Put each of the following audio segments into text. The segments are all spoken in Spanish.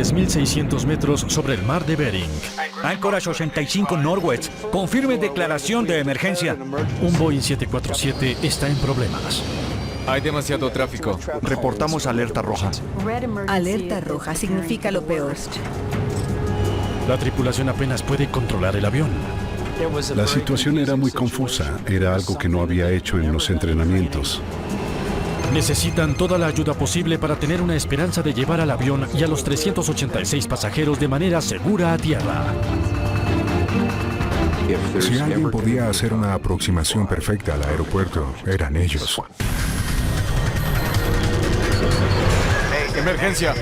10.600 metros sobre el mar de Bering. Anchorage 85 Northwest. Confirme declaración de emergencia. Un Boeing 747 está en problemas. Hay demasiado tráfico. Reportamos alerta roja. Alerta roja significa lo peor. La tripulación apenas puede controlar el avión. La situación era muy confusa. Era algo que no había hecho en los entrenamientos. Necesitan toda la ayuda posible para tener una esperanza de llevar al avión y a los 386 pasajeros de manera segura a tierra. Si alguien podía hacer una aproximación perfecta al aeropuerto, eran ellos. ¡Emergencia!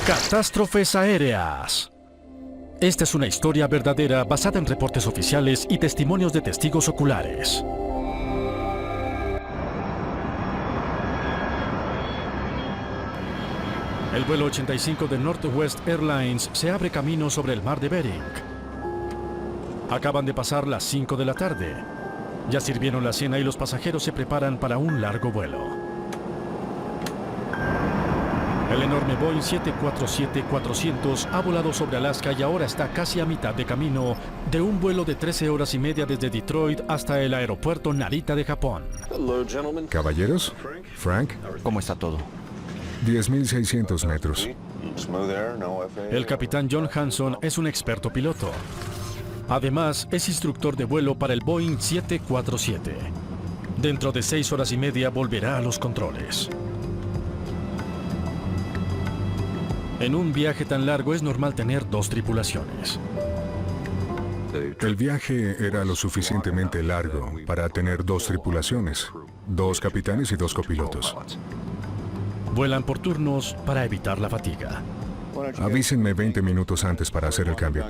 Catástrofes aéreas. Esta es una historia verdadera basada en reportes oficiales y testimonios de testigos oculares. El vuelo 85 de Northwest Airlines se abre camino sobre el mar de Bering. Acaban de pasar las 5 de la tarde. Ya sirvieron la cena y los pasajeros se preparan para un largo vuelo. El enorme Boeing 747-400 ha volado sobre Alaska y ahora está casi a mitad de camino de un vuelo de 13 horas y media desde Detroit hasta el aeropuerto Narita de Japón. Caballeros, Frank, ¿Cómo está todo? 10.600 metros. El capitán John Hanson es un experto piloto. Además, es instructor de vuelo para el Boeing 747. Dentro de 6 horas y media volverá a los controles. En un viaje tan largo es normal tener 2 tripulaciones. El viaje era lo suficientemente largo para tener 2 tripulaciones, 2 capitanes y 2 copilotos. Vuelan por turnos para evitar la fatiga. Avísenme 20 minutos antes para hacer el cambio.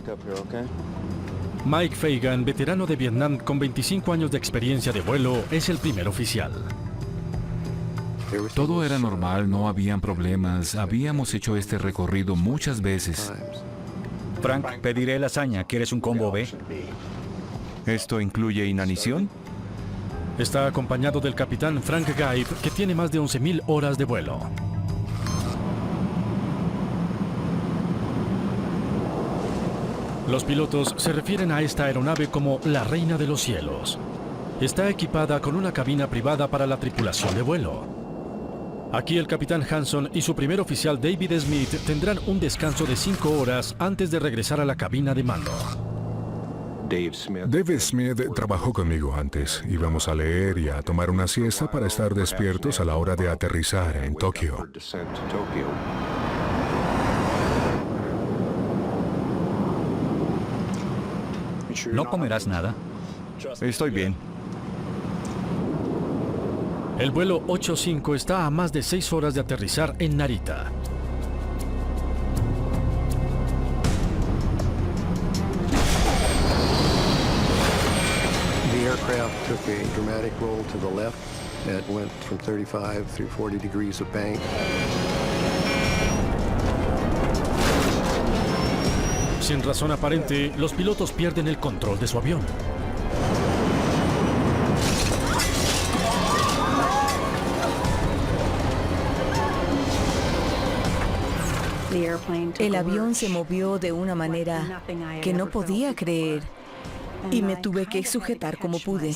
Mike Fagan, veterano de Vietnam con 25 años de experiencia de vuelo, es el primer oficial. Todo era normal, no habían problemas. Habíamos hecho este recorrido muchas veces. Frank, pediré lasaña. ¿Quieres un combo B? ¿Esto incluye inanición? Está acompañado del capitán Frank Gaib, que tiene más de 11.000 horas de vuelo. Los pilotos se refieren a esta aeronave como la reina de los cielos. Está equipada con una cabina privada para la tripulación de vuelo. Aquí el capitán Hanson y su primer oficial David Smith tendrán un descanso de 5 horas antes de regresar a la cabina de mando. David Smith trabajó conmigo antes. Íbamos a leer y a tomar una siesta para estar despiertos a la hora de aterrizar en Tokio. ¿No comerás nada? Estoy bien. El vuelo 85 está a más de 6 horas de aterrizar en Narita. The aircraft took a dramatic roll to the left that went from 35 through 40 degrees of bank. Sin razón aparente, los pilotos pierden el control de su avión. El avión se movió de una manera que no podía creer y me tuve que sujetar como pude.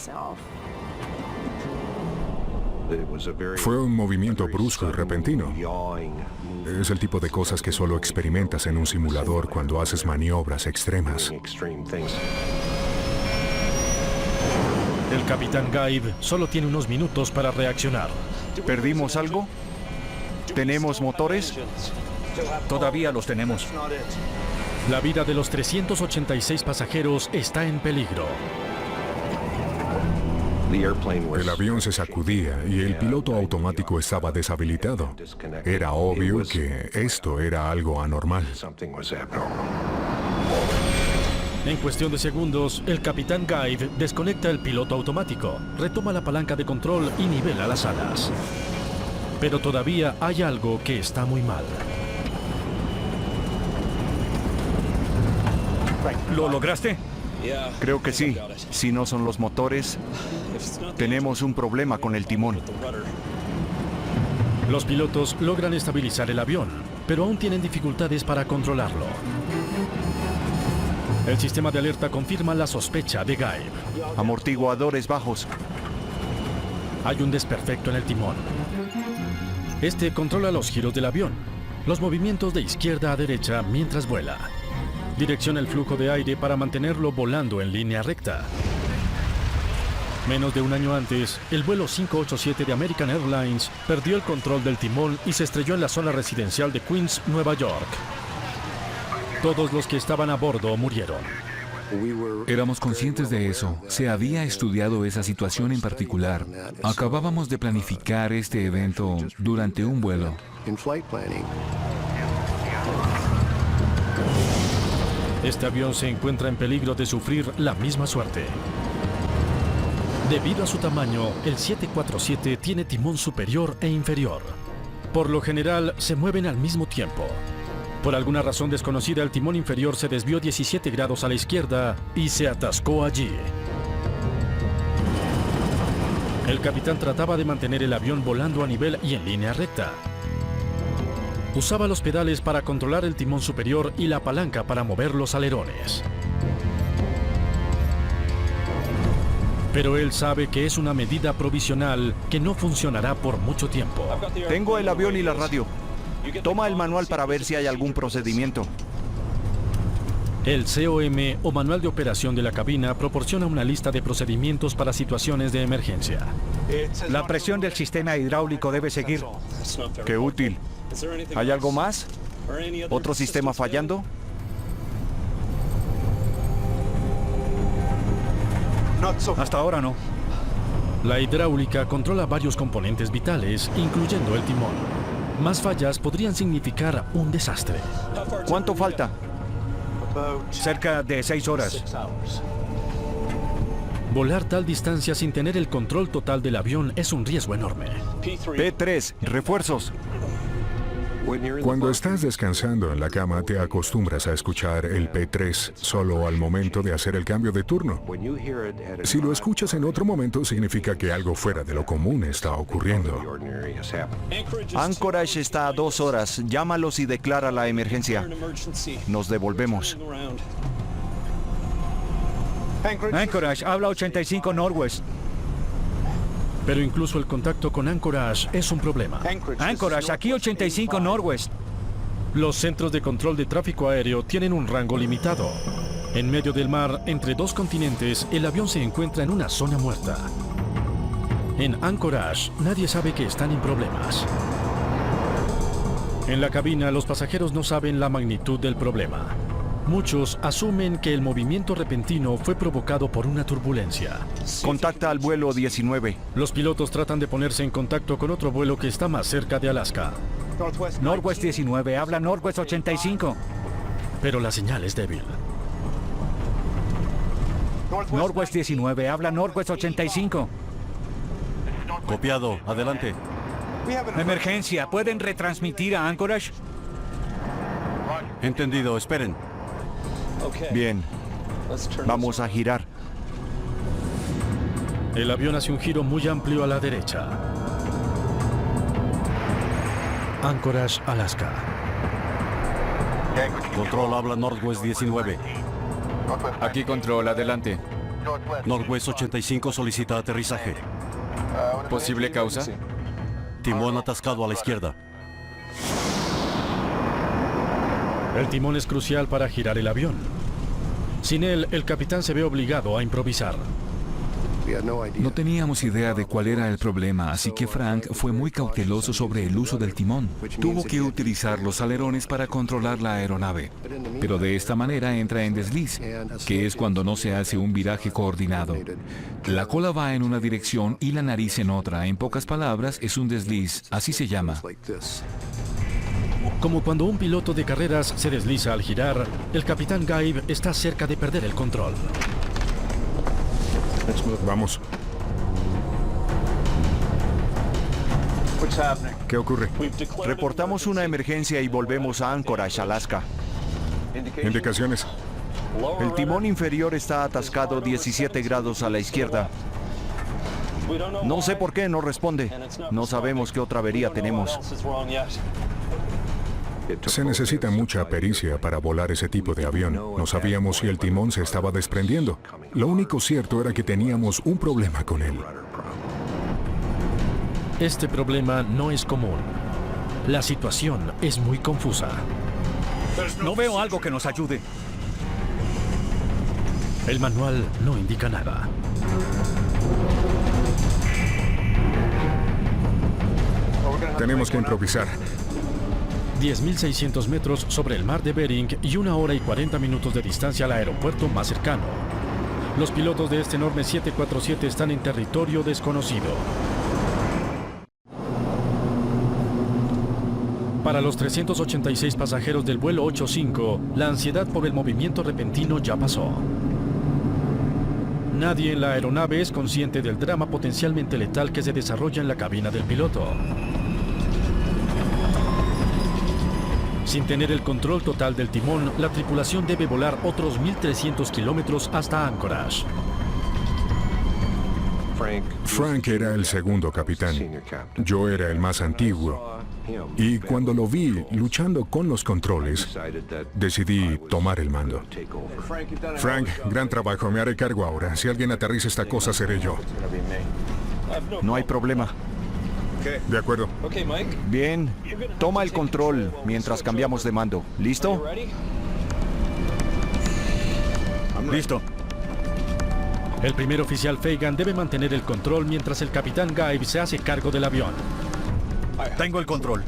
Fue un movimiento brusco y repentino. Es el tipo de cosas que solo experimentas en un simulador cuando haces maniobras extremas. El capitán Gaib solo tiene unos minutos para reaccionar. ¿Perdimos algo? ¿Tenemos motores? Todavía los tenemos. La vida de los 386 pasajeros está en peligro. El avión se sacudía y el piloto automático estaba deshabilitado. Era obvio que esto era algo anormal. En cuestión de segundos, el capitán Gaib desconecta el piloto automático, retoma la palanca de control y nivela las alas. Pero todavía hay algo que está muy mal. ¿Lo lograste? Creo que sí. Si no son los motores, tenemos un problema con el timón. Los pilotos logran estabilizar el avión, pero aún tienen dificultades para controlarlo. El sistema de alerta confirma la sospecha de Gabe. Amortiguadores bajos. Hay un desperfecto en el timón. Este controla los giros del avión, los movimientos de izquierda a derecha mientras vuela. Direcciona el flujo de aire para mantenerlo volando en línea recta. Menos de un año antes, el vuelo 587 de American Airlines perdió el control del timón y se estrelló en la zona residencial de Queens, Nueva York. Todos los que estaban a bordo murieron. Éramos conscientes de eso. Se había estudiado esa situación en particular. Acabábamos de planificar este evento durante un vuelo. Este avión se encuentra en peligro de sufrir la misma suerte. Debido a su tamaño, el 747 tiene timón superior e inferior. Por lo general, se mueven al mismo tiempo. Por alguna razón desconocida, el timón inferior se desvió 17 grados a la izquierda y se atascó allí. El capitán trataba de mantener el avión volando a nivel y en línea recta. Usaba los pedales para controlar el timón superior y la palanca para mover los alerones. Pero él sabe que es una medida provisional que no funcionará por mucho tiempo. Tengo el avión y la radio. Toma el manual para ver si hay algún procedimiento. El COM o Manual de Operación de la Cabina proporciona una lista de procedimientos para situaciones de emergencia. La presión del sistema hidráulico debe seguir. Qué útil. ¿Hay algo más? ¿Otro sistema fallando? Hasta ahora no. La hidráulica controla varios componentes vitales, incluyendo el timón. Más fallas podrían significar un desastre. ¿Cuánto falta? Cerca de 6 horas. Volar tal distancia sin tener el control total del avión es un riesgo enorme. P3, refuerzos. Cuando estás descansando en la cama, te acostumbras a escuchar el P3 solo al momento de hacer el cambio de turno. Si lo escuchas en otro momento, significa que algo fuera de lo común está ocurriendo. Anchorage está a 2 horas. Llámalos y declara la emergencia. Nos devolvemos. Anchorage, habla 85 Northwest. Pero incluso el contacto con Anchorage es un problema. Anchorage, aquí 85 Northwest. Los centros de control de tráfico aéreo tienen un rango limitado. En medio del mar, entre dos continentes, el avión se encuentra en una zona muerta. En Anchorage, nadie sabe que están en problemas. En la cabina, los pasajeros no saben la magnitud del problema. Muchos asumen que el movimiento repentino fue provocado por una turbulencia. Contacta al vuelo 19. Los pilotos tratan de ponerse en contacto con otro vuelo que está más cerca de Alaska. Northwest 19, habla Northwest 85. Pero la señal es débil. Northwest 19, habla Northwest 85. Copiado, adelante. Emergencia, ¿pueden retransmitir a Anchorage? Entendido, esperen. Bien. Vamos a girar. El avión hace un giro muy amplio a la derecha. Anchorage, Alaska. Control, habla Northwest 19. Aquí control, adelante. Northwest 85 solicita aterrizaje. ¿Posible causa? Timón atascado a la izquierda. El timón es crucial para girar el avión. Sin él, el capitán se ve obligado a improvisar. No teníamos idea de cuál era el problema, así que Frank fue muy cauteloso sobre el uso del timón. Tuvo que utilizar los alerones para controlar la aeronave. Pero de esta manera entra en desliz, que es cuando no se hace un viraje coordinado. La cola va en una dirección y la nariz en otra. En pocas palabras, es un desliz, así se llama. Como cuando un piloto de carreras se desliza al girar, el capitán Gabe está cerca de perder el control. Vamos. ¿Qué ocurre? Reportamos una emergencia y volvemos a Anchorage, Alaska. Indicaciones. El timón inferior está atascado 17 grados a la izquierda. No sé por qué no responde. No sabemos qué otra avería tenemos. Se necesita mucha pericia para volar ese tipo de avión. No sabíamos si el timón se estaba desprendiendo. Lo único cierto era que teníamos un problema con él. Este problema no es común. La situación es muy confusa. No veo algo que nos ayude. El manual no indica nada. Tenemos que improvisar. 10.600 metros sobre el mar de Bering y 1 hora y 40 minutos de distancia al aeropuerto más cercano. Los pilotos de este enorme 747 están en territorio desconocido. Para los 386 pasajeros del vuelo 85, la ansiedad por el movimiento repentino ya pasó. Nadie en la aeronave es consciente del drama potencialmente letal que se desarrolla en la cabina del piloto. Sin tener el control total del timón, la tripulación debe volar otros 1.300 kilómetros hasta Anchorage. Frank era el segundo capitán. Yo era el más antiguo. Y cuando lo vi luchando con los controles, decidí tomar el mando. Frank, gran trabajo, me haré cargo ahora. Si alguien aterriza esta cosa, seré yo. No hay problema. De acuerdo. Bien, toma el control mientras cambiamos de mando. ¿Listo? Listo. El primer oficial Fagan debe mantener el control mientras el capitán Gaib se hace cargo del avión. Tengo el control.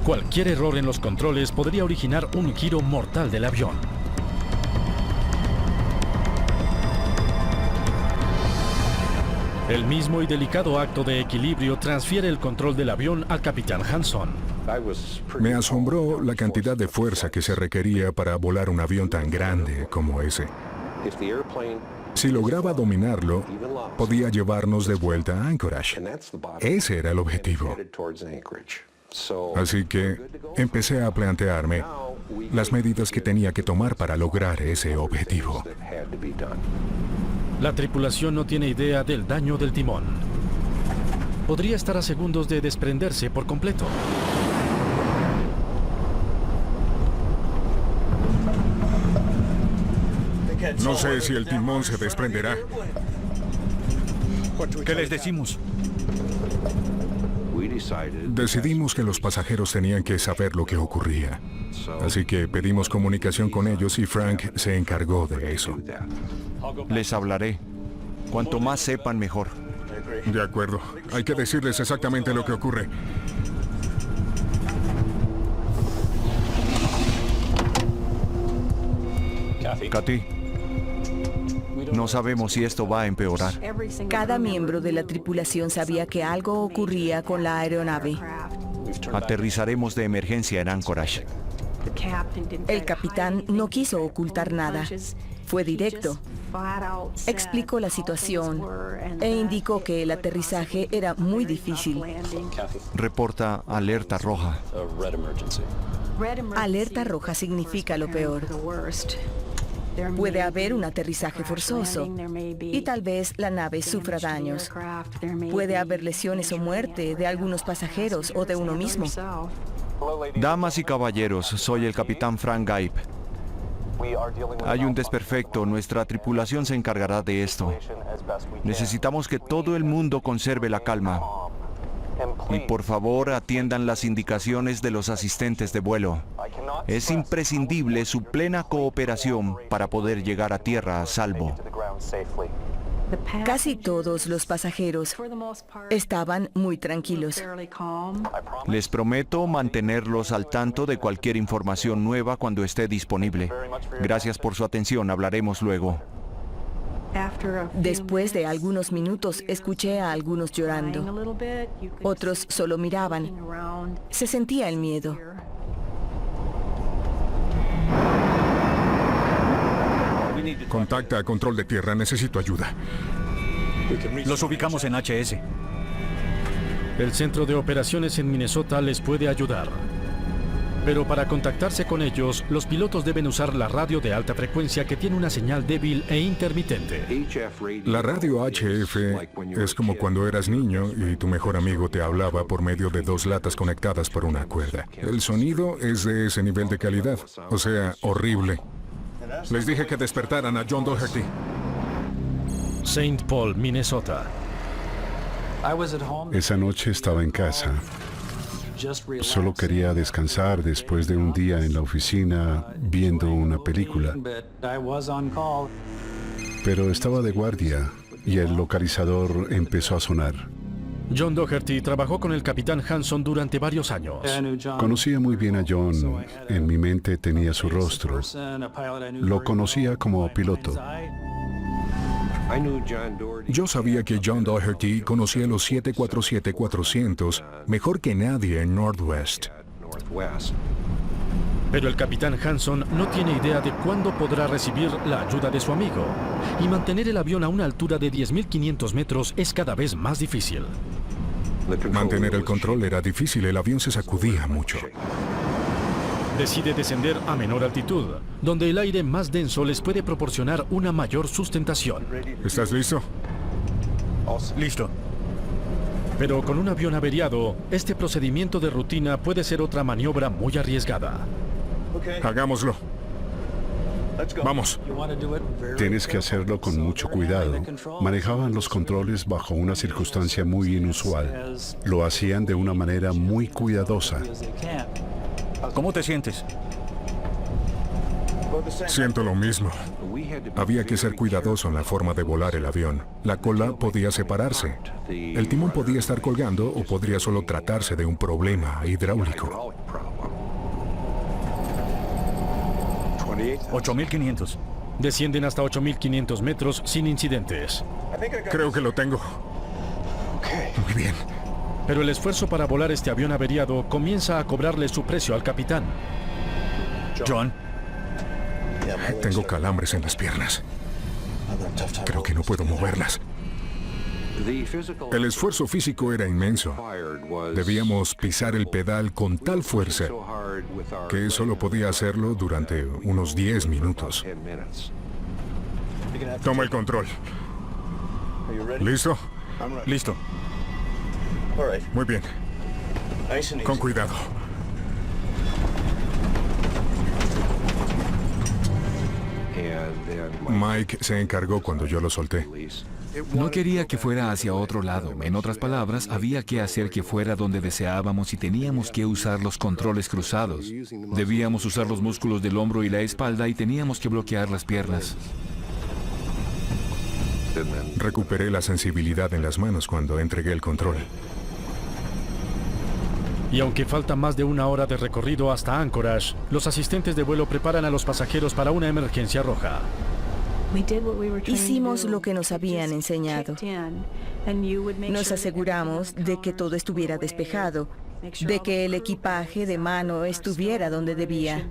Cualquier error en los controles podría originar un giro mortal del avión. El mismo y delicado acto de equilibrio transfiere el control del avión al capitán Hanson. Me asombró la cantidad de fuerza que se requería para volar un avión tan grande como ese. Si lograba dominarlo, podía llevarnos de vuelta a Anchorage. Ese era el objetivo. Así que empecé a plantearme las medidas que tenía que tomar para lograr ese objetivo. La tripulación no tiene idea del daño del timón. Podría estar a segundos de desprenderse por completo. No sé si el timón se desprenderá. ¿Qué les decimos? Decidimos que los pasajeros tenían que saber lo que ocurría. Así que pedimos comunicación con ellos y Frank se encargó de eso. Les hablaré. Cuanto más sepan, mejor. De acuerdo. Hay que decirles exactamente lo que ocurre. Katy, no sabemos si esto va a empeorar. Cada miembro de la tripulación sabía que algo ocurría con la aeronave. Aterrizaremos de emergencia en Anchorage. El capitán no quiso ocultar nada. Fue directo. Explicó la situación e indicó que el aterrizaje era muy difícil. Reporta alerta roja. Alerta roja significa lo peor. Puede haber un aterrizaje forzoso y tal vez la nave sufra daños. Puede haber lesiones o muerte de algunos pasajeros o de uno mismo. Damas y caballeros, soy el capitán Frank Gaib. Hay un desperfecto, nuestra tripulación se encargará de esto. Necesitamos que todo el mundo conserve la calma. Y por favor atiendan las indicaciones de los asistentes de vuelo. Es imprescindible su plena cooperación para poder llegar a tierra a salvo. Casi todos los pasajeros estaban muy tranquilos. Les prometo mantenerlos al tanto de cualquier información nueva cuando esté disponible. Gracias por su atención, hablaremos luego. Después de algunos minutos escuché a algunos llorando. Otros solo miraban. Se sentía el miedo. Contacta a control de tierra, necesito ayuda. Los ubicamos en HS. El centro de operaciones en Minnesota les puede ayudar. Pero para contactarse con ellos, los pilotos deben usar la radio de alta frecuencia que tiene una señal débil e intermitente. La radio HF es como cuando eras niño y tu mejor amigo te hablaba por medio de 2 latas conectadas por una cuerda. El sonido es de ese nivel de calidad, o sea, horrible. Les dije que despertaran a John Doherty. Saint Paul, Minnesota. Esa noche estaba en casa. Solo quería descansar después de un día en la oficina viendo una película. Pero estaba de guardia y el localizador empezó a sonar. John Doherty trabajó con el capitán Hanson durante varios años. Conocía muy bien a John. En mi mente tenía su rostro. Lo conocía como piloto. Yo sabía que John Doherty conocía los 747-400 mejor que nadie en Northwest. Pero el capitán Hanson no tiene idea de cuándo podrá recibir la ayuda de su amigo. Y mantener el avión a una altura de 10.500 metros es cada vez más difícil. Mantener el control era difícil, el avión se sacudía mucho. Decide descender a menor altitud, donde el aire más denso les puede proporcionar una mayor sustentación. ¿Estás listo? Listo. Pero con un avión averiado, este procedimiento de rutina puede ser otra maniobra muy arriesgada. Hagámoslo. Vamos. Tienes que hacerlo con mucho cuidado. Manejaban los controles bajo una circunstancia muy inusual. Lo hacían de una manera muy cuidadosa. ¿Cómo te sientes? Siento lo mismo. Había que ser cuidadoso en la forma de volar el avión. La cola podía separarse. El timón podía estar colgando o podría solo tratarse de un problema hidráulico. 8.500. Descienden hasta 8.500 metros sin incidentes. Creo que lo tengo. Muy bien. Pero el esfuerzo para volar este avión averiado comienza a cobrarle su precio al capitán. John. Tengo calambres en las piernas. Creo que no puedo moverlas. El esfuerzo físico era inmenso. Debíamos pisar el pedal con tal fuerza que solo podía hacerlo durante unos 10 minutos. Toma el control. ¿Listo? Listo. Muy bien. Con cuidado. Mike se encargó cuando yo lo solté. No quería que fuera hacia otro lado. En otras palabras, había que hacer que fuera donde deseábamos y teníamos que usar los controles cruzados. Debíamos usar los músculos del hombro y la espalda y teníamos que bloquear las piernas. Recuperé la sensibilidad en las manos cuando entregué el control. Y aunque falta más de 1 hora de recorrido hasta Anchorage, los asistentes de vuelo preparan a los pasajeros para una emergencia roja. Hicimos lo que nos habían enseñado. Nos aseguramos de que todo estuviera despejado, de que el equipaje de mano estuviera donde debía.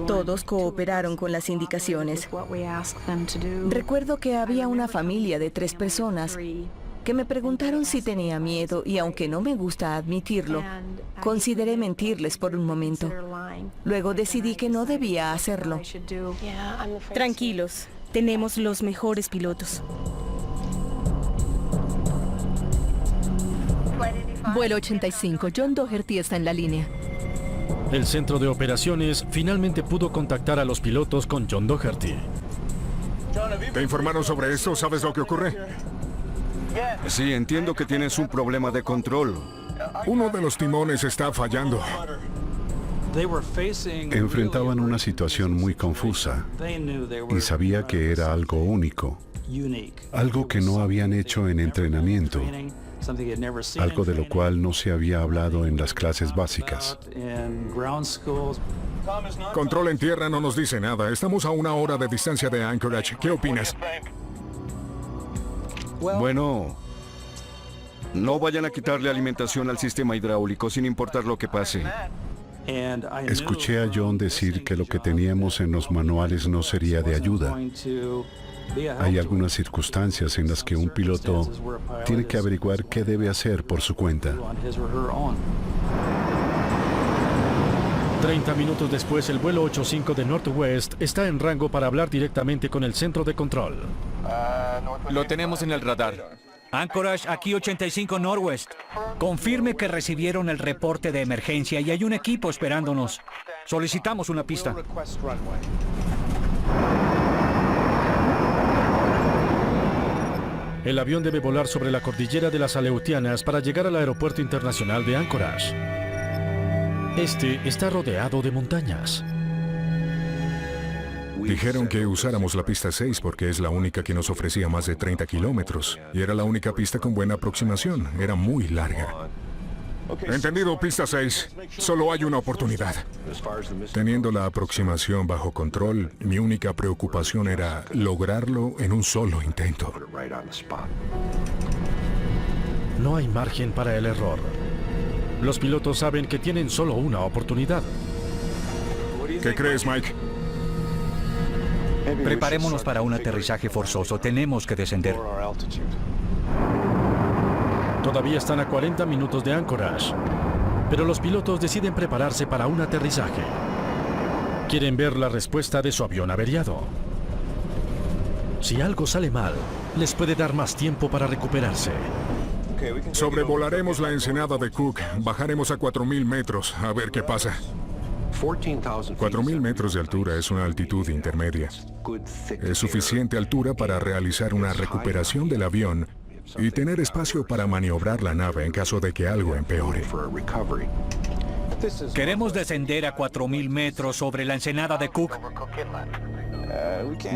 Todos cooperaron con las indicaciones. Recuerdo que había una familia de 3 personas que me preguntaron si tenía miedo y aunque no me gusta admitirlo, consideré mentirles por un momento. Luego decidí que no debía hacerlo. Tranquilos, tenemos los mejores pilotos. Vuelo 85, John Doherty está en la línea. El centro de operaciones finalmente pudo contactar a los pilotos con John Doherty. ¿Te informaron sobre esto? ¿Sabes lo que ocurre? Sí, entiendo que tienes un problema de control. Uno de los timones está fallando. Enfrentaban una situación muy confusa y sabía que era algo único, algo que no habían hecho en entrenamiento, algo de lo cual no se había hablado en las clases básicas. Control en tierra no nos dice nada. Estamos a 1 hora de distancia de Anchorage. ¿Qué opinas? Bueno, no vayan a quitarle alimentación al sistema hidráulico sin importar lo que pase. Escuché a John decir que lo que teníamos en los manuales no sería de ayuda. Hay algunas circunstancias en las que un piloto tiene que averiguar qué debe hacer por su cuenta. 30 minutos después, el vuelo 85 de Northwest está en rango para hablar directamente con el centro de control. Lo tenemos en el radar. Anchorage, aquí 85 Northwest. Confirme que recibieron el reporte de emergencia y hay un equipo esperándonos. Solicitamos una pista. El avión debe volar sobre la cordillera de las Aleutianas para llegar al aeropuerto internacional de Anchorage. Este está rodeado de montañas. Dijeron que usáramos la pista 6 porque es la única que nos ofrecía más de 30 kilómetros. Y era la única pista con buena aproximación. Era muy larga. Entendido, pista 6. Solo hay una oportunidad. Teniendo la aproximación bajo control, mi única preocupación era lograrlo en un solo intento. No hay margen para el error. Los pilotos saben que tienen solo una oportunidad. ¿Qué crees, Mike? Preparémonos para un aterrizaje forzoso. Tenemos que descender. Todavía están a 40 minutos de Anchorage, pero los pilotos deciden prepararse para un aterrizaje. Quieren ver la respuesta de su avión averiado. Si algo sale mal, les puede dar más tiempo para recuperarse. Sobrevolaremos la ensenada de Cook. Bajaremos a 4.000 metros. A ver qué pasa. 4.000 metros de altura es una altitud intermedia. Es suficiente altura para realizar una recuperación del avión y tener espacio para maniobrar la nave en caso de que algo empeore. Queremos descender a 4.000 metros sobre la ensenada de Cook.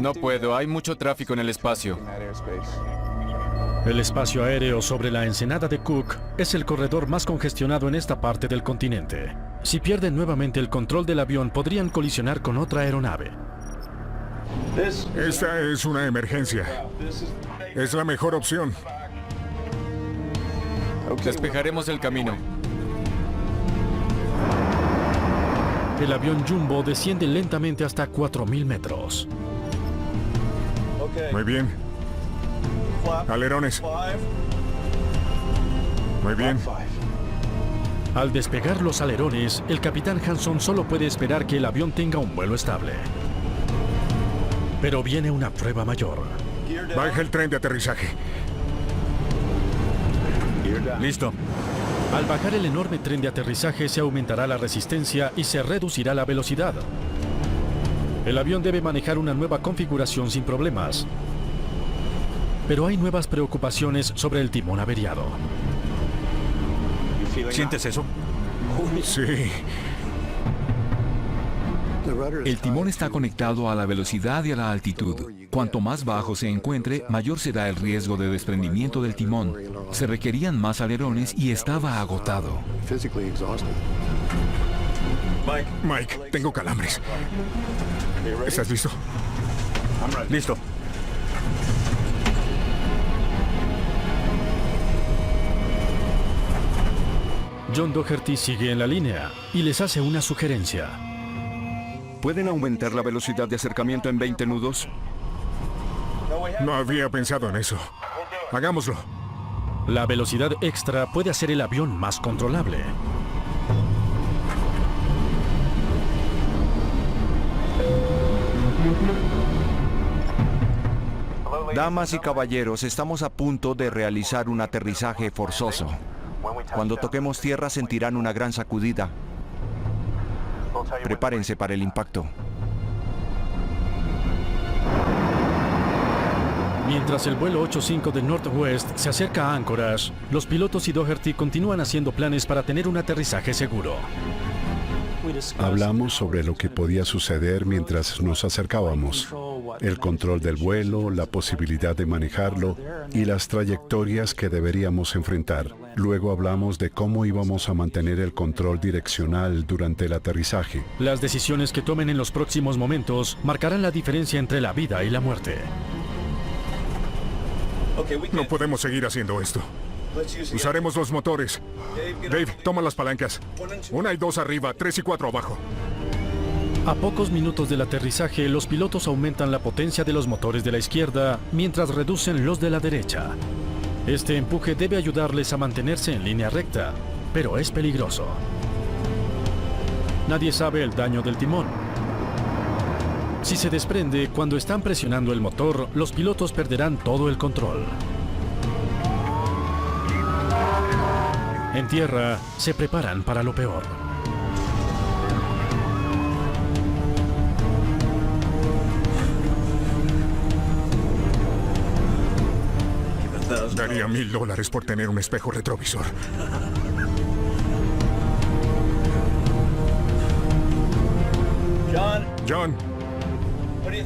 No puedo, hay mucho tráfico en el espacio. El espacio aéreo sobre la ensenada de Cook es el corredor más congestionado en esta parte del continente. Si pierden nuevamente el control del avión, podrían colisionar con otra aeronave. Esta es una emergencia. Es la mejor opción. Despejaremos el camino. El avión Jumbo desciende lentamente hasta 4.000 metros. Muy bien. Alerones. Muy bien. Al despegar los alerones, el capitán Hanson solo puede esperar que el avión tenga un vuelo estable. Pero viene una prueba mayor. Baja el tren de aterrizaje. Listo. Al bajar el enorme tren de aterrizaje se aumentará la resistencia y se reducirá la velocidad. El avión debe manejar una nueva configuración sin problemas. Pero hay nuevas preocupaciones sobre el timón averiado. ¿Sientes eso? Sí. El timón está conectado a la velocidad y a la altitud. Cuanto más bajo se encuentre, mayor será el riesgo de desprendimiento del timón. Se requerían más alerones y estaba agotado. Mike, tengo calambres. ¿Estás listo? Listo. John Doherty sigue en la línea y les hace una sugerencia. ¿Pueden aumentar la velocidad de acercamiento en 20 nudos? No había pensado en eso. Hagámoslo. La velocidad extra puede hacer el avión más controlable. Damas y caballeros, estamos a punto de realizar un aterrizaje forzoso. Cuando toquemos tierra sentirán una gran sacudida. Prepárense para el impacto. Mientras el vuelo 85 de Northwest se acerca a Anchorage, los pilotos y Doherty continúan haciendo planes para tener un aterrizaje seguro. Hablamos sobre lo que podía suceder mientras nos acercábamos, el control del vuelo, la posibilidad de manejarlo y las trayectorias que deberíamos enfrentar. Luego hablamos de cómo íbamos a mantener el control direccional durante el aterrizaje. Las decisiones que tomen en los próximos momentos marcarán la diferencia entre la vida y la muerte. No podemos seguir haciendo esto. Usaremos los motores. Dave, toma las palancas. 1 y 2 arriba, 3 y 4 abajo. A pocos minutos del aterrizaje, los pilotos aumentan la potencia de los motores de la izquierda mientras reducen los de la derecha. Este empuje debe ayudarles a mantenerse en línea recta, pero es peligroso. Nadie sabe el daño del timón. Si se desprende cuando están presionando el motor, los pilotos perderán todo el control. En tierra, se preparan para lo peor. Daría $1000 por tener un espejo retrovisor. John,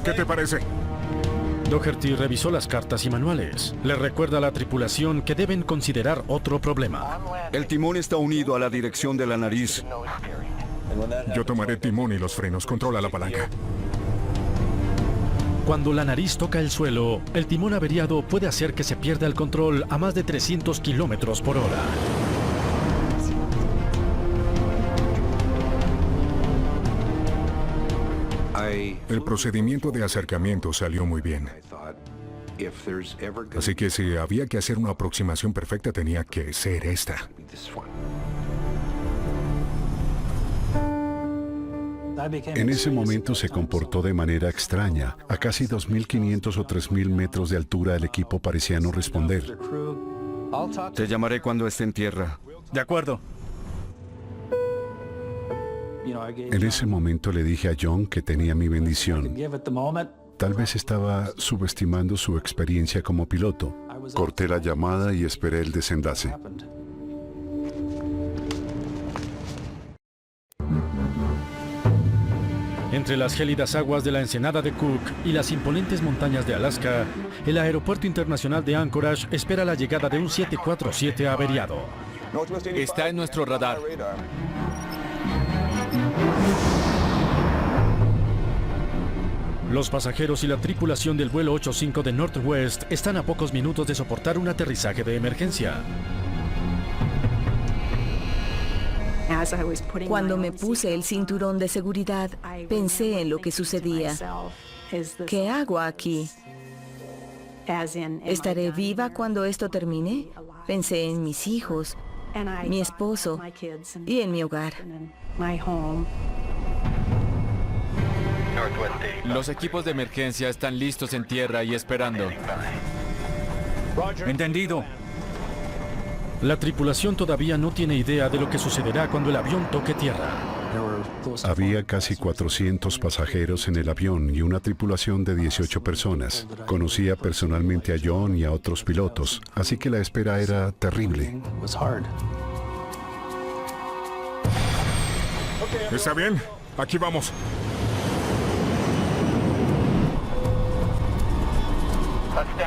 ¿qué te parece? Doherty revisó las cartas y manuales. Le recuerda a la tripulación que deben considerar otro problema. El timón está unido a la dirección de la nariz. Yo tomaré timón y los frenos. Controla la palanca. Cuando la nariz toca el suelo, el timón averiado puede hacer que se pierda el control a más de 300 kilómetros por hora. El procedimiento de acercamiento salió muy bien. Así que si había que hacer una aproximación perfecta, tenía que ser esta. En ese momento se comportó de manera extraña. A casi 2.500 o 3.000 metros de altura el equipo parecía no responder. Te llamaré cuando esté en tierra. De acuerdo. En ese momento le dije a John que tenía mi bendición. Tal vez estaba subestimando su experiencia como piloto. Corté la llamada y esperé el desenlace. Entre las gélidas aguas de la ensenada de Cook y las imponentes montañas de Alaska, el Aeropuerto Internacional de Anchorage espera la llegada de un 747 averiado. Está en nuestro radar. Los pasajeros y la tripulación del vuelo 85 de Northwest están a pocos minutos de soportar un aterrizaje de emergencia. Cuando me puse el cinturón de seguridad, pensé en lo que sucedía. ¿Qué hago aquí? ¿Estaré viva cuando esto termine? Pensé en mis hijos, mi esposo y en mi hogar. Los equipos de emergencia están listos en tierra y esperando. Entendido. La tripulación todavía no tiene idea de lo que sucederá cuando el avión toque tierra. Había casi 400 pasajeros en el avión y una tripulación de 18 personas. Conocía personalmente a John y a otros pilotos, así que la espera era terrible. ¿Está bien? Aquí vamos.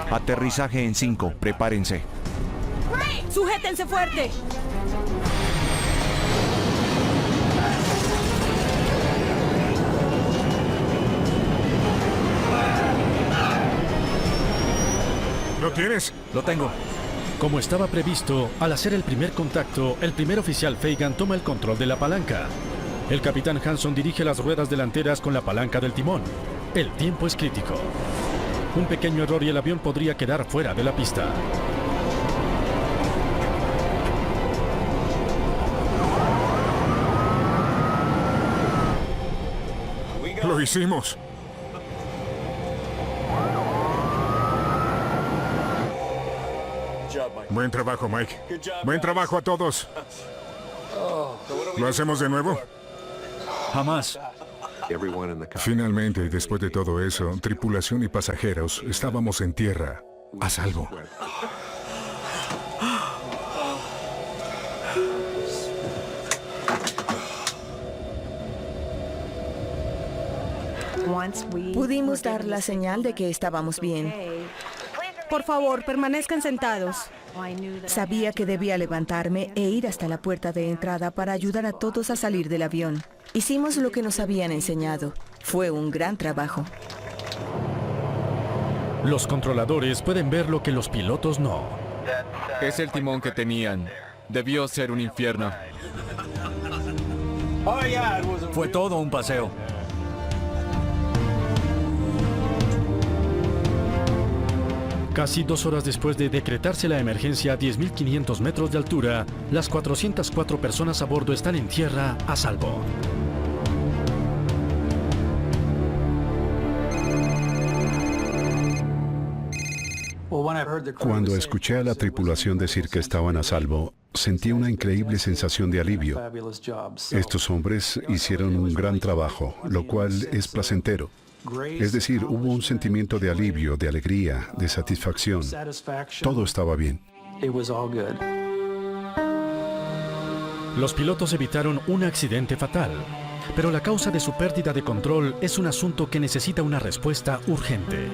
Aterrizaje en 5. Prepárense. ¡Sujétense fuerte! ¿Lo tienes? Lo tengo. Como estaba previsto, al hacer el primer contacto, el primer oficial Fagan toma el control de la palanca. El capitán Hanson dirige las ruedas delanteras con la palanca del timón. El tiempo es crítico. Un pequeño error y el avión podría quedar fuera de la pista. Lo hicimos. Buen trabajo, Mike. Buen trabajo a todos. ¿Lo hacemos de nuevo? Jamás. Finalmente, y después de todo eso, tripulación y pasajeros, estábamos en tierra, a salvo. Pudimos dar la señal de que estábamos bien. Por favor, permanezcan sentados. Sabía que debía levantarme e ir hasta la puerta de entrada para ayudar a todos a salir del avión. Hicimos lo que nos habían enseñado. Fue un gran trabajo. Los controladores pueden ver lo que los pilotos no. Es el timón que tenían. Debió ser un infierno. Fue todo un paseo. Casi 2 horas después de decretarse la emergencia a 10.500 metros de altura, las 404 personas a bordo están en tierra a salvo. Cuando escuché a la tripulación decir que estaban a salvo, sentí una increíble sensación de alivio. Estos hombres hicieron un gran trabajo, lo cual es placentero. Es decir, hubo un sentimiento de alivio, de alegría, de satisfacción. Todo estaba bien. Los pilotos evitaron un accidente fatal, pero la causa de su pérdida de control es un asunto que necesita una respuesta urgente.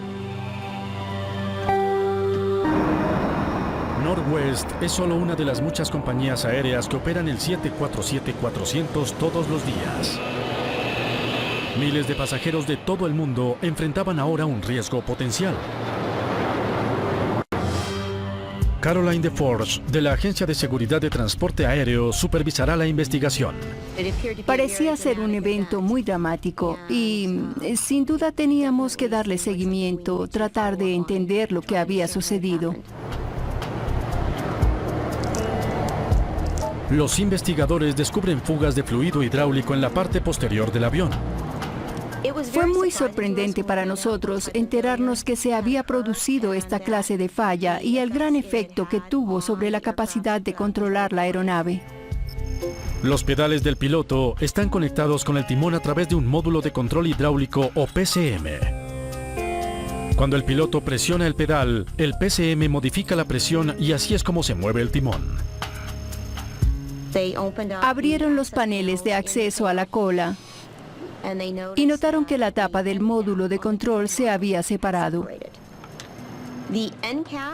Northwest es solo una de las muchas compañías aéreas que operan el 747-400 todos los días. Miles de pasajeros de todo el mundo enfrentaban ahora un riesgo potencial. Caroline DeForge, de la Agencia de Seguridad de Transporte Aéreo, supervisará la investigación. Parecía ser un evento muy dramático y sin duda teníamos que darle seguimiento, tratar de entender lo que había sucedido. Los investigadores descubren fugas de fluido hidráulico en la parte posterior del avión. Fue muy sorprendente para nosotros enterarnos que se había producido esta clase de falla y el gran efecto que tuvo sobre la capacidad de controlar la aeronave. Los pedales del piloto están conectados con el timón a través de un módulo de control hidráulico o PCM. Cuando el piloto presiona el pedal, el PCM modifica la presión y así es como se mueve el timón. Abrieron los paneles de acceso a la cola y notaron que la tapa del módulo de control se había separado.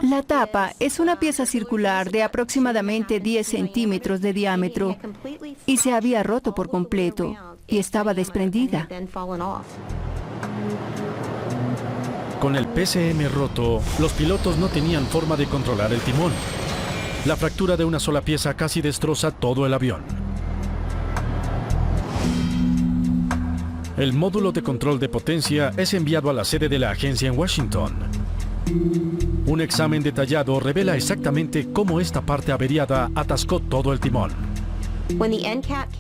La tapa es una pieza circular de aproximadamente 10 centímetros de diámetro y se había roto por completo y estaba desprendida. Con el PCM roto, los pilotos no tenían forma de controlar el timón. La fractura de una sola pieza casi destroza todo el avión. El módulo de control de potencia es enviado a la sede de la agencia en Washington. Un examen detallado revela exactamente cómo esta parte averiada atascó todo el timón.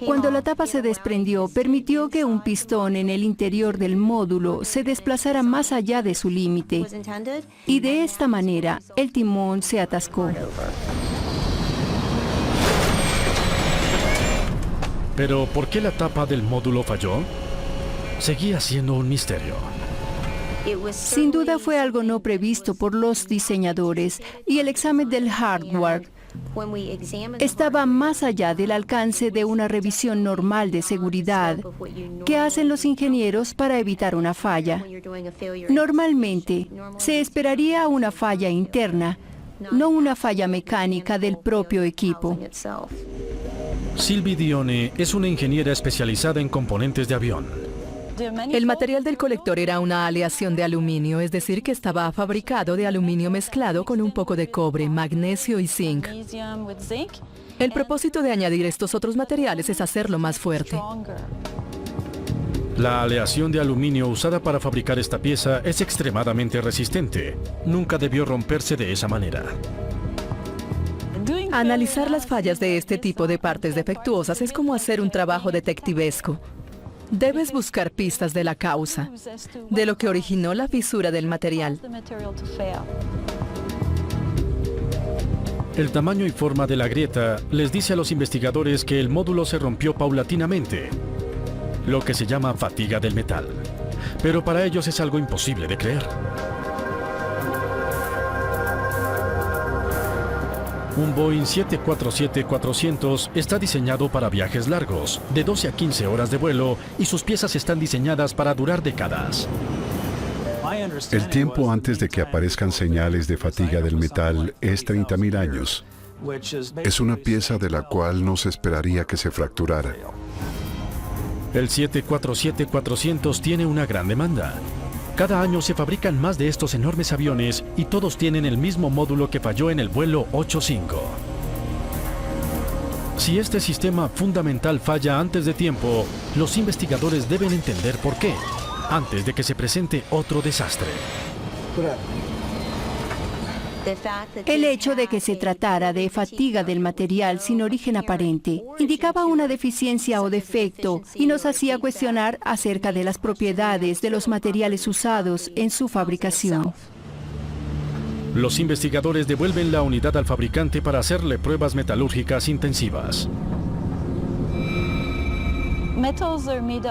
Cuando la tapa se desprendió, permitió que un pistón en el interior del módulo se desplazara más allá de su límite. Y de esta manera, el timón se atascó. Pero, ¿por qué la tapa del módulo falló? Seguía siendo un misterio. Sin duda fue algo no previsto por los diseñadores y el examen del hardware estaba más allá del alcance de una revisión normal de seguridad que hacen los ingenieros para evitar una falla. Normalmente, se esperaría una falla interna, no una falla mecánica del propio equipo. Sylvie Dione es una ingeniera especializada en componentes de avión. El material del colector era una aleación de aluminio, es decir, que estaba fabricado de aluminio mezclado con un poco de cobre, magnesio y zinc. El propósito de añadir estos otros materiales es hacerlo más fuerte. La aleación de aluminio usada para fabricar esta pieza es extremadamente resistente. Nunca debió romperse de esa manera. Analizar las fallas de este tipo de partes defectuosas es como hacer un trabajo detectivesco. Debes buscar pistas de la causa, de lo que originó la fisura del material. El tamaño y forma de la grieta les dice a los investigadores que el módulo se rompió paulatinamente, lo que se llama fatiga del metal. Pero para ellos es algo imposible de creer. Un Boeing 747-400 está diseñado para viajes largos, de 12 a 15 horas de vuelo, y sus piezas están diseñadas para durar décadas. El tiempo antes de que aparezcan señales de fatiga del metal es 30.000 años. Es una pieza de la cual no se esperaría que se fracturara. El 747-400 tiene una gran demanda. Cada año se fabrican más de estos enormes aviones y todos tienen el mismo módulo que falló en el vuelo 85. Si este sistema fundamental falla antes de tiempo, los investigadores deben entender por qué, antes de que se presente otro desastre. El hecho de que se tratara de fatiga del material sin origen aparente indicaba una deficiencia o defecto y nos hacía cuestionar acerca de las propiedades de los materiales usados en su fabricación. Los investigadores devuelven la unidad al fabricante para hacerle pruebas metalúrgicas intensivas.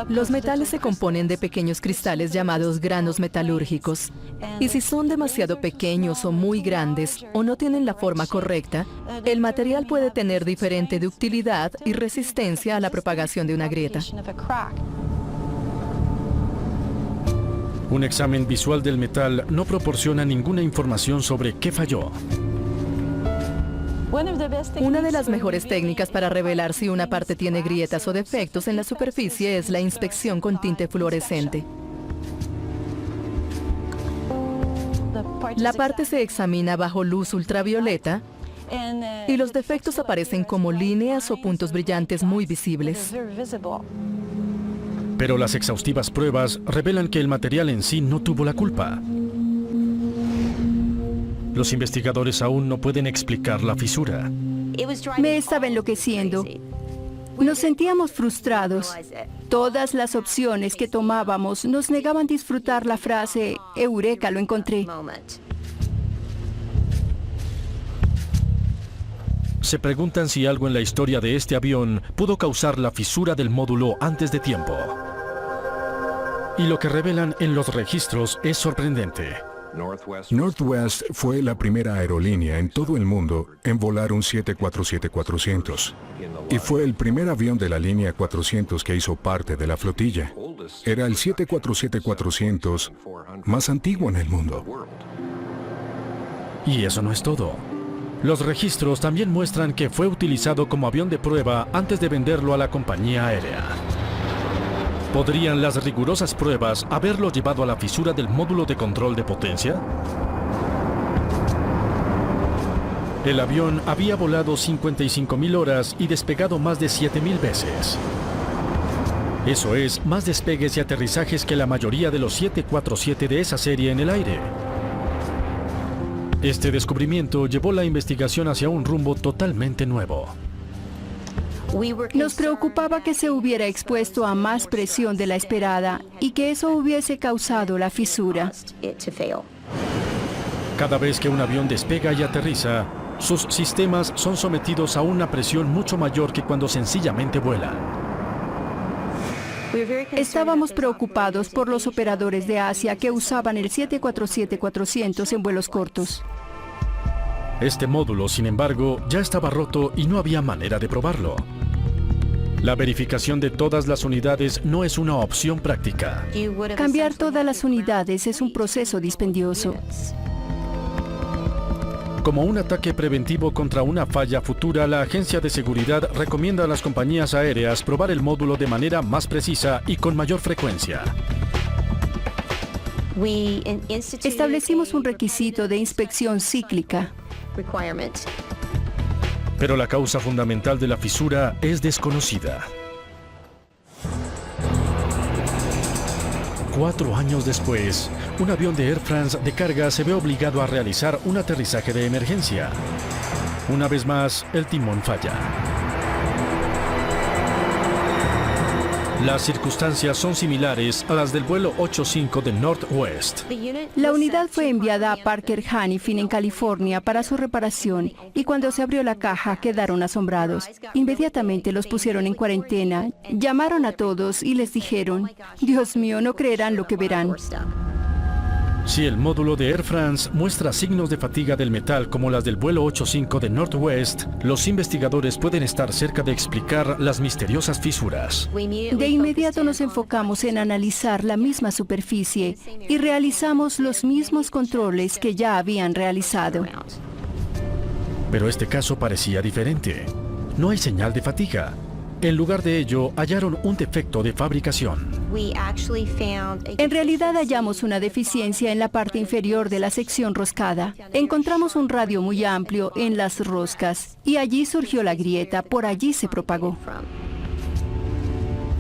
Los metales se componen de pequeños cristales llamados granos metalúrgicos. Y si son demasiado pequeños o muy grandes o no tienen la forma correcta, el material puede tener diferente ductilidad y resistencia a la propagación de una grieta. Un examen visual del metal no proporciona ninguna información sobre qué falló. Una de las mejores técnicas para revelar si una parte tiene grietas o defectos en la superficie es la inspección con tinte fluorescente. La parte se examina bajo luz ultravioleta y los defectos aparecen como líneas o puntos brillantes muy visibles. Pero las exhaustivas pruebas revelan que el material en sí no tuvo la culpa. Los investigadores aún no pueden explicar la fisura. Me estaba enloqueciendo. Nos sentíamos frustrados. Todas las opciones que tomábamos nos negaban disfrutar la frase «Eureka, lo encontré». Se preguntan si algo en la historia de este avión pudo causar la fisura del módulo antes de tiempo. Y lo que revelan en los registros es sorprendente. Northwest fue la primera aerolínea en todo el mundo en volar un 747-400 y fue el primer avión de la línea 400 que hizo parte de la flotilla. Era el 747-400 más antiguo en el mundo. Y eso no es todo. Los registros también muestran que fue utilizado como avión de prueba antes de venderlo a la compañía aérea. ¿Podrían las rigurosas pruebas haberlo llevado a la fisura del módulo de control de potencia? El avión había volado 55.000 horas y despegado más de 7.000 veces. Eso es, más despegues y aterrizajes que la mayoría de los 747 de esa serie en el aire. Este descubrimiento llevó la investigación hacia un rumbo totalmente nuevo. Nos preocupaba que se hubiera expuesto a más presión de la esperada y que eso hubiese causado la fisura. Cada vez que un avión despega y aterriza, sus sistemas son sometidos a una presión mucho mayor que cuando sencillamente vuela. Estábamos preocupados por los operadores de Asia que usaban el 747-400 en vuelos cortos. Este módulo, sin embargo, ya estaba roto y no había manera de probarlo. La verificación de todas las unidades no es una opción práctica. Cambiar todas las unidades es un proceso dispendioso. Como un ataque preventivo contra una falla futura, la Agencia de Seguridad recomienda a las compañías aéreas probar el módulo de manera más precisa y con mayor frecuencia. Establecimos un requisito de inspección cíclica. Pero la causa fundamental de la fisura es desconocida. 4 años después, un avión de Air France de carga se ve obligado a realizar un aterrizaje de emergencia. Una vez más, el timón falla. Las circunstancias son similares a las del vuelo 85 de Northwest. La unidad fue enviada a Parker Hannifin en California para su reparación y cuando se abrió la caja quedaron asombrados. Inmediatamente los pusieron en cuarentena, llamaron a todos y les dijeron, Dios mío, no creerán lo que verán. Si el módulo de Air France muestra signos de fatiga del metal como las del vuelo 85 de Northwest, los investigadores pueden estar cerca de explicar las misteriosas fisuras. De inmediato nos enfocamos en analizar la misma superficie y realizamos los mismos controles que ya habían realizado. Pero este caso parecía diferente. No hay señal de fatiga. En lugar de ello, hallaron un defecto de fabricación. En realidad hallamos una deficiencia en la parte inferior de la sección roscada. Encontramos un radio muy amplio en las roscas y allí surgió la grieta, por allí se propagó.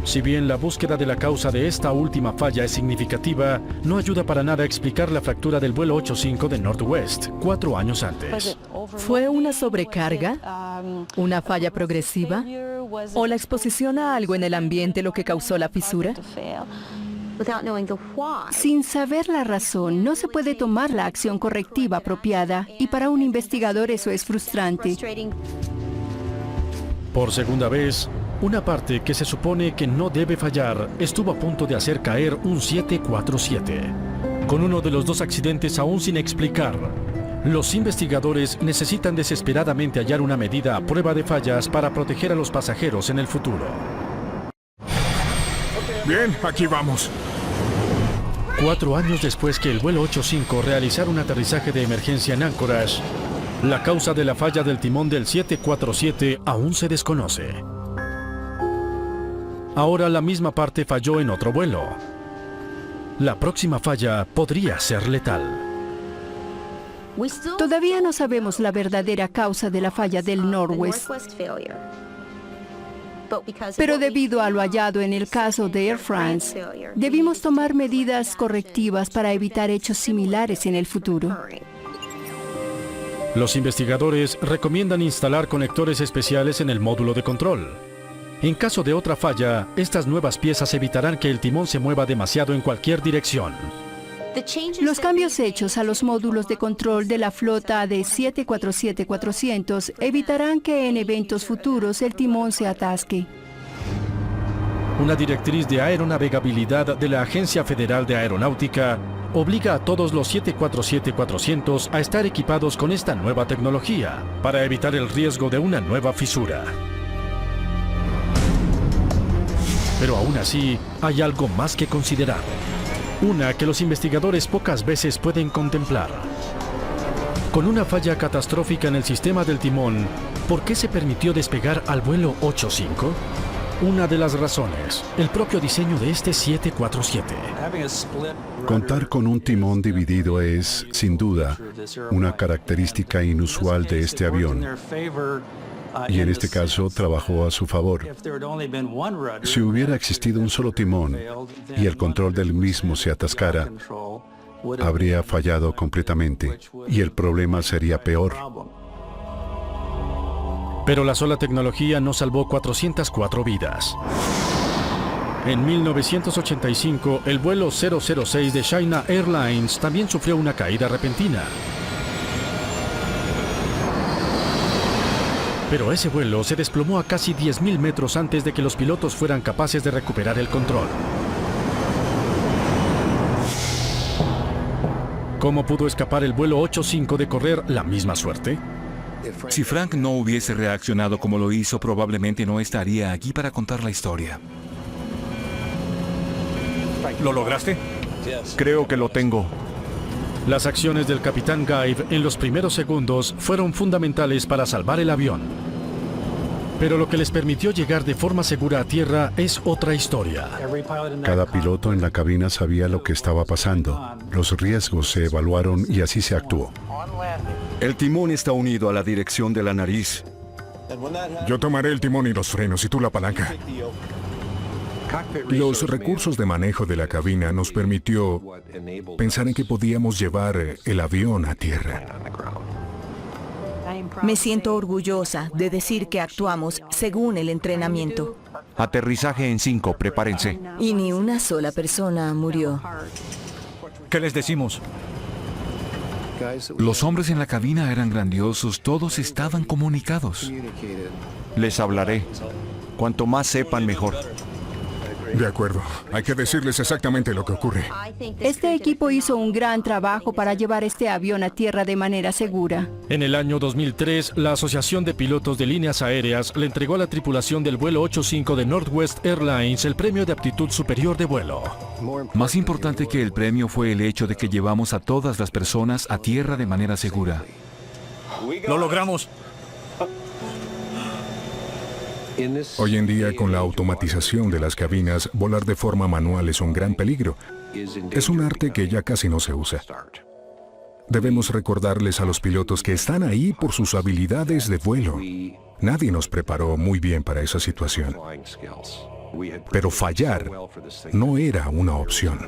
Si bien la búsqueda de la causa de esta última falla es significativa, no ayuda para nada a explicar la fractura del vuelo 85 de Northwest, 4 años antes. ¿Fue una sobrecarga? ¿Una falla progresiva? ¿O la exposición a algo en el ambiente lo que causó la fisura? Sin saber la razón, no se puede tomar la acción correctiva apropiada, y para un investigador eso es frustrante. Por segunda vez, una parte que se supone que no debe fallar estuvo a punto de hacer caer un 747. Con uno de los dos accidentes aún sin explicar, los investigadores necesitan desesperadamente hallar una medida a prueba de fallas para proteger a los pasajeros en el futuro. Bien, aquí vamos. 4 años después que el vuelo 85 realizara un aterrizaje de emergencia en Anchorage, la causa de la falla del timón del 747 aún se desconoce. Ahora la misma parte falló en otro vuelo. La próxima falla podría ser letal. Todavía no sabemos la verdadera causa de la falla del Northwest. Pero debido a lo hallado en el caso de Air France, debimos tomar medidas correctivas para evitar hechos similares en el futuro. Los investigadores recomiendan instalar conectores especiales en el módulo de control. En caso de otra falla, estas nuevas piezas evitarán que el timón se mueva demasiado en cualquier dirección. Los cambios hechos a los módulos de control de la flota de 747-400 evitarán que en eventos futuros el timón se atasque. Una directriz de aeronavegabilidad de la Agencia Federal de Aeronáutica obliga a todos los 747-400 a estar equipados con esta nueva tecnología para evitar el riesgo de una nueva fisura. Pero aún así, hay algo más que considerar. Una que los investigadores pocas veces pueden contemplar. Con una falla catastrófica en el sistema del timón, ¿por qué se permitió despegar al vuelo 85? Una de las razones, el propio diseño de este 747. Contar con un timón dividido es, sin duda, una característica inusual de este avión. Y en este caso trabajó a su favor. Si hubiera existido un solo timón y el control del mismo se atascara, habría fallado completamente y el problema sería peor. Pero la sola tecnología no salvó 404 vidas. En 1985, el vuelo 006 de China Airlines también sufrió una caída repentina. Pero ese vuelo se desplomó a casi 10.000 metros antes de que los pilotos fueran capaces de recuperar el control. ¿Cómo pudo escapar el vuelo 85 de correr la misma suerte? Si Frank no hubiese reaccionado como lo hizo, probablemente no estaría aquí para contar la historia. ¿Lo lograste? Creo que lo tengo. Las acciones del capitán Guive en los primeros segundos fueron fundamentales para salvar el avión. Pero lo que les permitió llegar de forma segura a tierra es otra historia. Cada piloto en la cabina sabía lo que estaba pasando. Los riesgos se evaluaron y así se actuó. El timón está unido a la dirección de la nariz. Yo tomaré el timón y los frenos y tú la palanca. Los recursos de manejo de la cabina nos permitió pensar en que podíamos llevar el avión a tierra. Me siento orgullosa de decir que actuamos según el entrenamiento. Aterrizaje en 5, prepárense. Y ni una sola persona murió. ¿Qué les decimos? Los hombres en la cabina eran grandiosos, todos estaban comunicados. Les hablaré. Cuanto más sepan, mejor. De acuerdo. Hay que decirles exactamente lo que ocurre. Este equipo hizo un gran trabajo para llevar este avión a tierra de manera segura. En el año 2003, la Asociación de Pilotos de Líneas Aéreas le entregó a la tripulación del vuelo 85 de Northwest Airlines el premio de aptitud superior de vuelo. Más importante que el premio fue el hecho de que llevamos a todas las personas a tierra de manera segura. ¡Lo logramos! Hoy en día, con la automatización de las cabinas, volar de forma manual es un gran peligro. Es un arte que ya casi no se usa. Debemos recordarles a los pilotos que están ahí por sus habilidades de vuelo. Nadie nos preparó muy bien para esa situación. Pero fallar no era una opción.